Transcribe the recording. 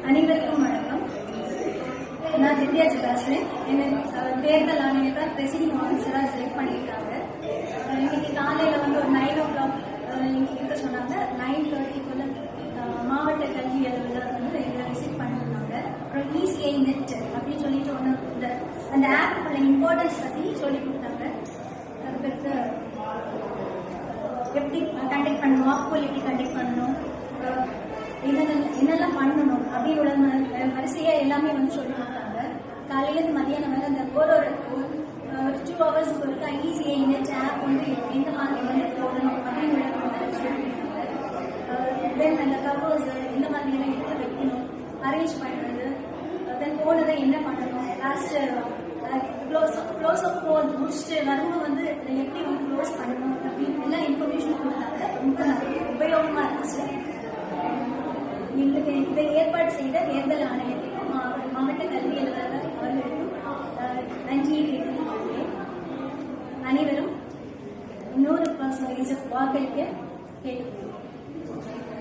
அனைவருக்கும் வணக்கம். நான் திவ்யா பேசுறேன். என்ன தேர்தல் ஆணையத்தை பிரசிடிங் ஆஃபீஸராக செலக்ட் பண்ணியிருக்காங்க. இன்னைக்கு காலையில் வந்து ஒரு 9 o'clock இருக்க சொன்னாங்க. 9:30 மாவட்ட கல்வி அலுவலர் வந்து இதில் விசிட் பண்ணிருந்தாங்க. அப்புறம் ECI நெட் அப்படின்னு சொல்லிட்டு ஒன்று அந்த ஆப் இம்பார்ட்டன்ஸ் பற்றி சொல்லி கொடுத்தாங்க. அதுக்கடுத்து எப்படி கண்டக்ட் பண்ணணும், வாக்குகள் எப்படி கண்டக்ட் பண்ணணும், என்னெல்லாம் பண்ணணும் அப்படியோட வரிசையா எல்லாமே வந்து சொல்லி கொடுத்தாங்க. காலையிலேருந்து மதியானம் வந்து அந்த ஒரு 2 hours ஒருக்கா ECI நெட் ஆப் வந்து எந்த மாதிரி வந்து போடணும் அப்படின்னு சொல்லி கொடுத்தாங்க. தென் அந்த கவர்ஸ் எந்த மாதிரி எல்லாம் எடுத்து வைக்கணும், அரேஞ்ச் பண்ணுறது, தென் போனதை என்ன பண்ணணும், லாஸ்ட் க்ளோஸ் அப் போது முடிச்சுட்டு வரும்போது வந்து எப்படி வந்து க்ளோஸ் பண்ணணும் அப்படின்னு எல்லா இன்ஃபர்மேஷனும் கொடுத்தாங்க. ரொம்ப உபயோகமா இருந்துச்சு. இதை ஏற்பாடு செய்த தேர்தல் ஆணையத்திற்கும் மாவட்ட கல்வி அலுவலர் அவர்களுக்கும் நன்றியை தெரிவித்துக் அனைவரும் 100% வாக்களிக்க கேட்டுக்கொள்கிறேன்.